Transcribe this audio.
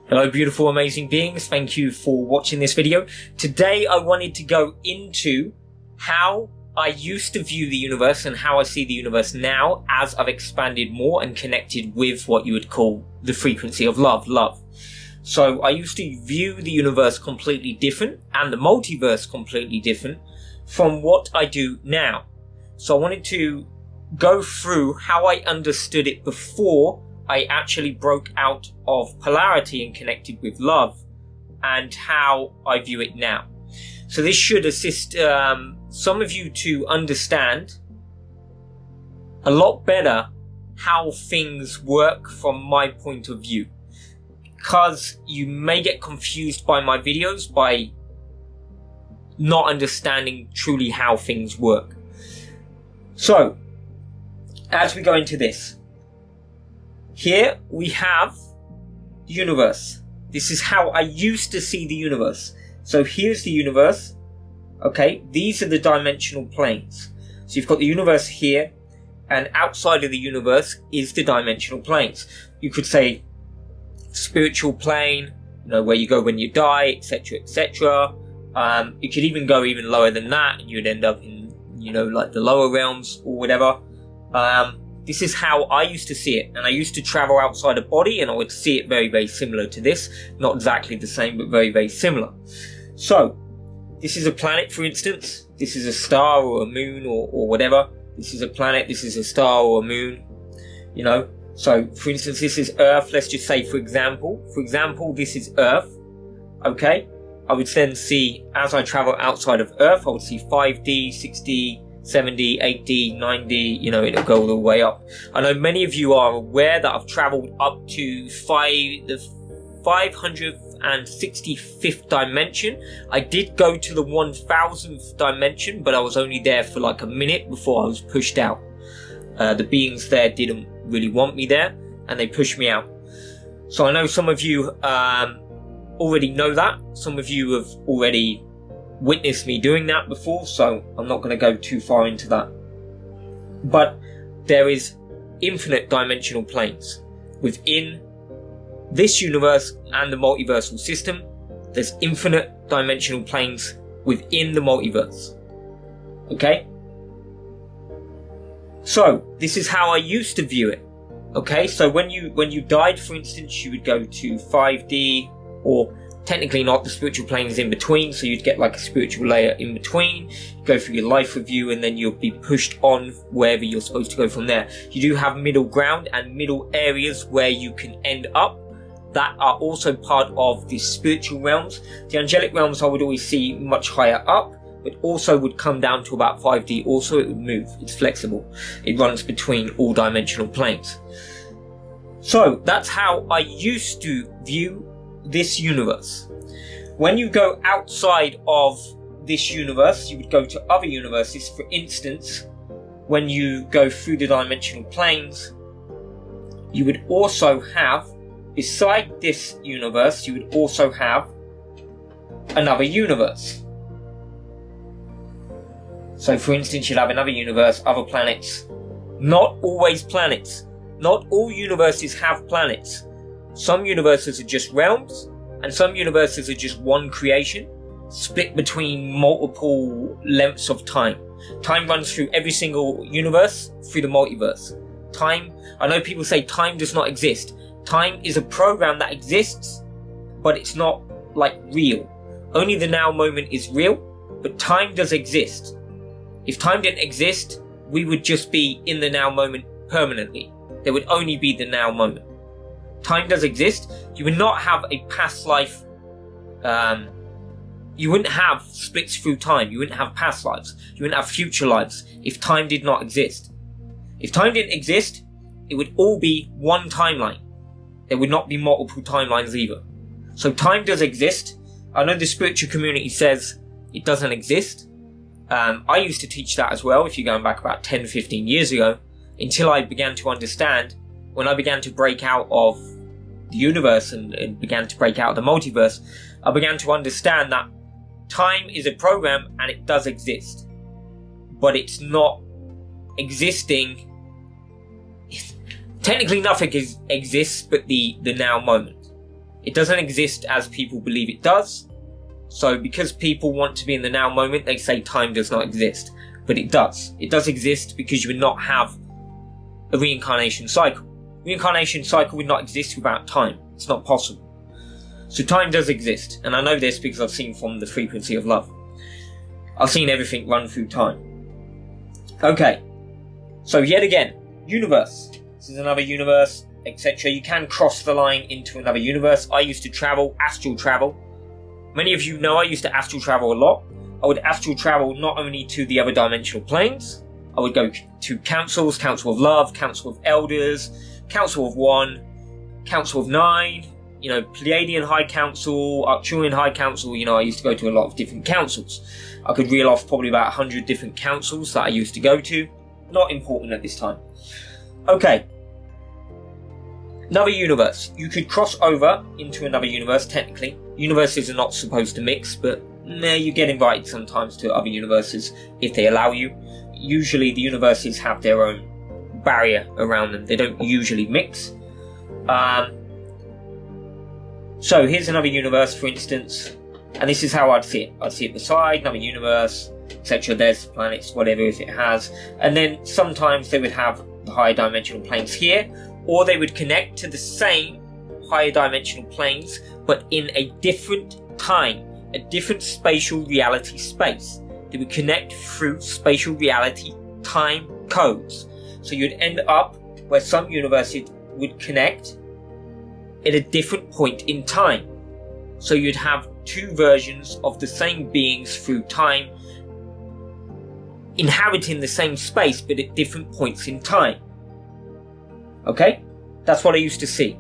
Hello beautiful amazing beings, thank you for watching this video. Today I wanted to go into how I used to view the universe and how I see the universe now as I've expanded more and connected with what you would call the frequency of love. So I used to view the universe completely different and the multiverse completely different from what I do now. So I wanted to go through how I understood it before I actually broke out of polarity and connected with love, and how I view it now. So this should assist some of you to understand a lot better how things work from my point of view, because you may get confused by my videos by not understanding truly how things work. So as we go into this, here we have the universe. This is how I used to see the universe. So here's the universe. Okay, these are the dimensional planes. So you've got the universe here, and outside of the universe is the dimensional planes. You could say spiritual plane, where you go when you die, etc., etc. You could even go even lower than that, and you'd end up in, like the lower realms or whatever. This is how I used to see it, and I used to travel outside a body and I would see it very, very similar to this. Not exactly the same, but very, very similar. So, this is a planet, for instance. This is a star or a moon or whatever. This is a planet, this is a star or a moon, So, for instance, this is Earth. Let's just say, for example, this is Earth, okay? I would then see, as I travel outside of Earth, I would see 5D, 6D, 7D, 8D, 9D, it'll go all the way up. I know many of you are aware that I've travelled up to the 565th dimension. I did go to the 1000th dimension, but I was only there for like a minute before I was pushed out. The beings there didn't really want me there, and they pushed me out. So I know some of you already know that. Some of you have already witnessed me doing that before, so I'm not going to go too far into that. But there is infinite dimensional planes within this universe and the multiversal system. There's infinite dimensional planes within the multiverse. Okay? So this is how I used to view it. Okay, so when you died, for instance, you would go to 5D, or technically not, the spiritual plane is in between, so you'd get like a spiritual layer in between, go through your life review, and then you'll be pushed on wherever you're supposed to go from there. You do have middle ground and middle areas where you can end up that are also part of the spiritual realms. The angelic realms I would always see much higher up, but also would come down to about 5D. Also, it would move, it's flexible, it runs between all dimensional planes. So that's how I used to view this universe. When you go outside of this universe, you would go to other universes. For instance, when you go through the dimensional planes, you would also have, beside this universe, you would also have another universe. So for instance, you'll have another universe, other planets. Not always planets. Not all universes have planets. Some universes are just realms, and some universes are just one creation, split between multiple lengths of time. Time runs through every single universe, through the multiverse. Time, I know people say time does not exist. Time is a program that exists, but it's not like real. Only the now moment is real, but time does exist. If time didn't exist, we would just be in the now moment permanently. There would only be the now moment. Time does exist. You would not have a past life. You wouldn't have splits through time. You wouldn't have past lives. You wouldn't have future lives if time did not exist. If time didn't exist, it would all be one timeline. There would not be multiple timelines either. So time does exist. I know the spiritual community says it doesn't exist. I used to teach that as well, if you're going back about 10-15 years ago, until I began to understand, when I began to break out of the universe and began to break out of the multiverse, I began to understand that time is a program and it does exist, but it's not existing. Technically nothing exists but the now moment. It doesn't exist as people believe it does. So because people want to be in the now moment, they say time does not exist. But it does. It does exist because you would not have a reincarnation cycle. Reincarnation cycle would not exist without time. It's not possible. So time does exist. And I know this because I've seen from the frequency of love. I've seen everything run through time. Okay. So yet again, universe. This is another universe, etc. You can cross the line into another universe. I used to travel, astral travel. Many of you know I used to astral travel a lot. I would astral travel not only to the other dimensional planes. I would go to councils, Council of Love, Council of Elders, Council of One, Council of Nine, Pleiadian High Council, Arcturian High Council. I used to go to a lot of different councils. I could reel off probably about 100 different councils that I used to go to. Not important at this time. Okay. Another universe. You could cross over into another universe, technically. Universes are not supposed to mix, but you get invited sometimes to other universes if they allow you. Usually the universes have their own barrier around them. They don't usually mix. So here's another universe, for instance, and this is how I'd see it. I'd see it beside another universe, etc. There's planets, whatever, if it has. And then sometimes they would have the higher dimensional planes here, or they would connect to the same higher dimensional planes, but in a different time, a different spatial reality space. They would connect through spatial reality time codes. So you'd end up where some universes would connect at a different point in time. So you'd have two versions of the same beings through time, inhabiting the same space but at different points in time. Okay? That's what I used to see.